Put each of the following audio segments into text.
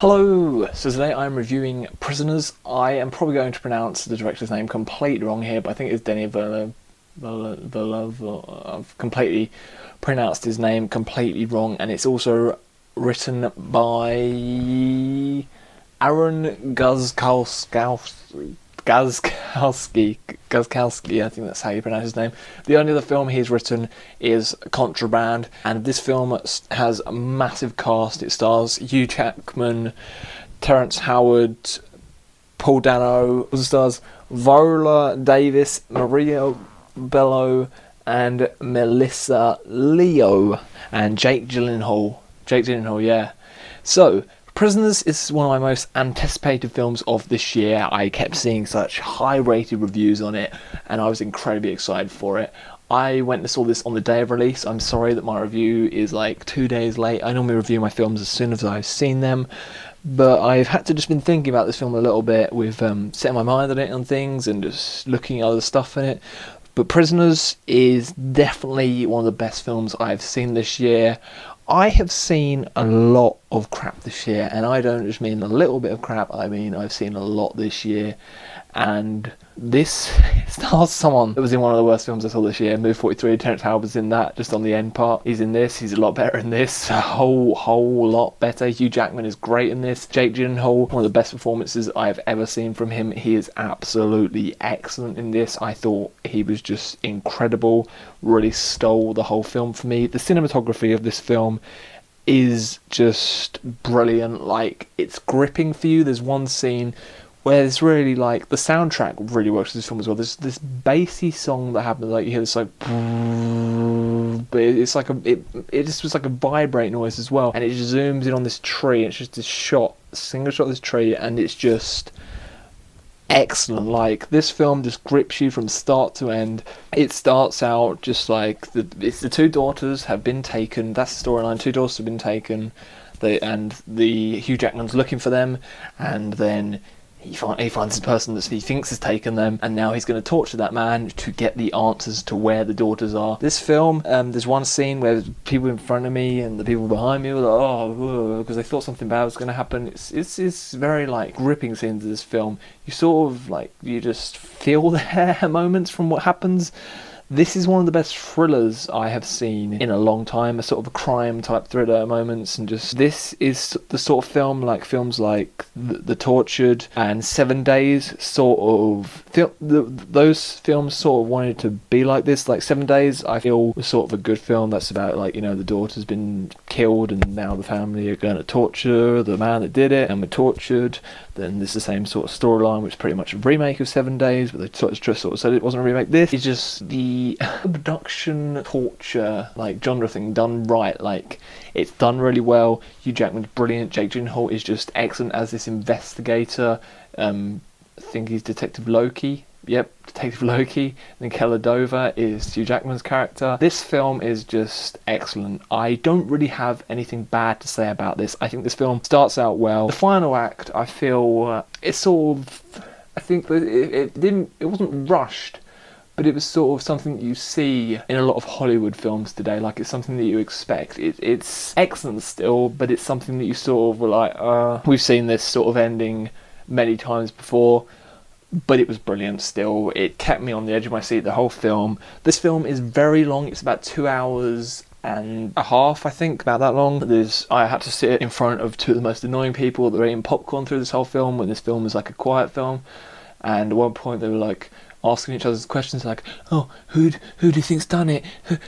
Hello! So today I'm reviewing Prisoners. I am probably going to pronounce the director's name completely wrong here, but I think it's Denis Villeneuve. I've completely pronounced his name completely wrong, and it's also written by Aaron Guzkowski, I think that's how you pronounce his name. The only other film he's written is Contraband, and this film has a massive cast. It stars Hugh Jackman, Terrence Howard, Paul Dano. It stars Viola Davis, Maria Bello, and Melissa Leo, and Jake Gyllenhaal. Yeah. So, Prisoners is one of my most anticipated films of this year. I kept seeing such high-rated reviews on it, and I was incredibly excited for it. I went and saw this on the day of release. I'm sorry that my review is like 2 days late. I normally review my films as soon as I've seen them, but I've had to just been thinking about this film a little bit with setting my mind on it on things and just looking at other stuff in it. But Prisoners is definitely one of the best films I've seen this year. I have seen a lot of crap this year, and I don't just mean a little bit of crap, I mean I've seen a lot this year, and this stars someone that was in one of the worst films I saw this year, Move 43. Terrence Howard was in that, just on the end part. He's in this, he's a lot better in this, a whole lot better. Hugh Jackman is great in this. Jake Gyllenhaal, one of the best performances I've ever seen from him. He is absolutely excellent in this. I thought he was just incredible, really stole the whole film for me. The cinematography of this film is just brilliant. Like, it's gripping for you. There's one scene where it's really like the soundtrack really works for this film as well. There's this bassy song that happens, like you hear this like, but it's like it just was like a vibrate noise as well, and it just zooms in on this tree. It's just this shot, single shot of this tree, and it's just excellent. Like, this film just grips you from start to end. It starts out just like it's the two daughters have been taken. That's the storyline. Two daughters have been taken, and the Hugh Jackman's looking for them, and then he finds this person that he thinks has taken them, and now he's going to torture that man to get the answers to where the daughters are. This film, there's one scene where people in front of me and the people behind me were like, oh, because they thought something bad was going to happen. It's very like gripping scenes of this film. You sort of like, you just feel the hair moments from what happens. This is one of the best thrillers I have seen in a long time, a sort of a crime type thriller moments, and just this is the sort of film like films like The Tortured and 7 Days sort of those films sort of wanted to be like this. Like 7 Days, I feel, was sort of a good film that's about, like, you know, the daughter's been killed and now the family are going to torture the man that did it and were tortured. Then there's the same sort of storyline, which is pretty much a remake of 7 Days, but they sort of said it wasn't a remake. This is just the abduction torture like genre thing done right. Like, it's done really well. Hugh Jackman's brilliant. Jake Gyllenhaal is just excellent as this investigator. I think he's Detective Loki. Yep, Detective Loki. And Keller Dover is Hugh Jackman's character. This film is just excellent. I don't really have anything bad to say about this. I think this film starts out well. The final act, I feel, it's sort of, I think it wasn't rushed, but it was sort of something that you see in a lot of Hollywood films today. Like, it's something that you expect. It's excellent still, but it's something that you sort of were like, we've seen this sort of ending many times before. But it was brilliant still. It kept me on the edge of my seat the whole film. This film is very long. It's about 2 hours and a half, I think, about that long. I had to sit in front of two of the most annoying people that were eating popcorn through this whole film, when this film was like a quiet film. And at one point they were like asking each other's questions, like, oh, who do you think's done it?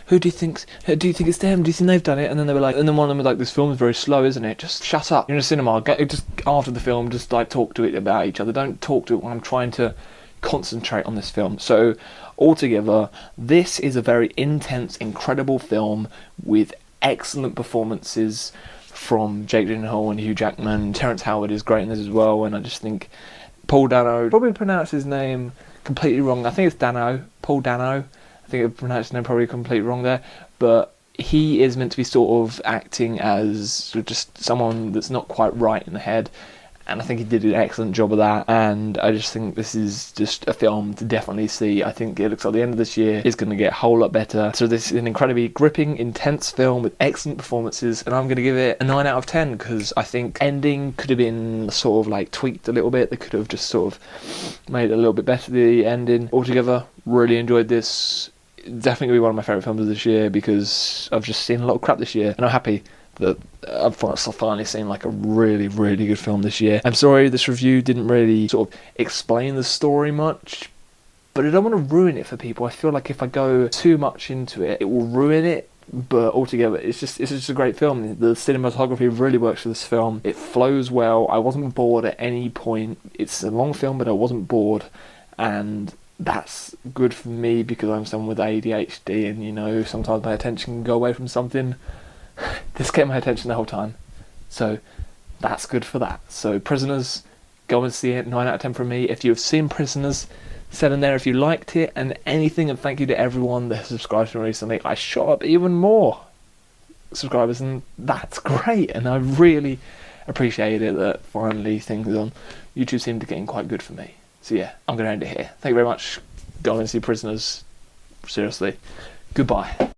Who do you think it's them? Do you think they've done it? And then they were like, and then one of them was like, this film is very slow, isn't it? Just shut up. You're in a cinema. Just after the film, just like talk to it about each other. Don't talk to it when I'm trying to concentrate on this film. So altogether, this is a very intense, incredible film with excellent performances from Jake Gyllenhaal and Hugh Jackman. Terrence Howard is great in this as well, and I just think Paul Dano, probably pronounced his name completely wrong. I think it's Dano, Paul Dano. I think I pronounced his name probably completely wrong there, but he is meant to be sort of acting as just someone that's not quite right in the head, and I think he did an excellent job of that, and I just think this is just a film to definitely see. I think it looks like the end of this year is going to get a whole lot better. So this is an incredibly gripping, intense film with excellent performances, and I'm going to give it a 9 out of 10, because I think ending could have been sort of like tweaked a little bit. They could have just sort of made it a little bit better, the ending. Altogether, really enjoyed this. Definitely going to be one of my favourite films of this year, because I've just seen a lot of crap this year, and I'm happy that I've finally seen like a really, really good film this year. I'm sorry this review didn't really sort of explain the story much, but I don't want to ruin it for people. I feel like if I go too much into it, it will ruin it. But altogether, it's just a great film. The cinematography really works for this film. It flows well. I wasn't bored at any point. It's a long film, but I wasn't bored, and that's good for me, because I'm someone with ADHD, and you know, sometimes my attention can go away from something. This kept my attention the whole time, so that's good for that. So Prisoners, go and see it. 9 out of 10 from me. If you've seen Prisoners, send in there if you liked it and anything, and thank you to everyone that has subscribed to me recently. I shot up even more subscribers, and that's great, and I really appreciate it that finally things on YouTube seem to be getting quite good for me. So yeah, I'm going to end it here. Thank you very much. Go and see Prisoners. Seriously. Goodbye.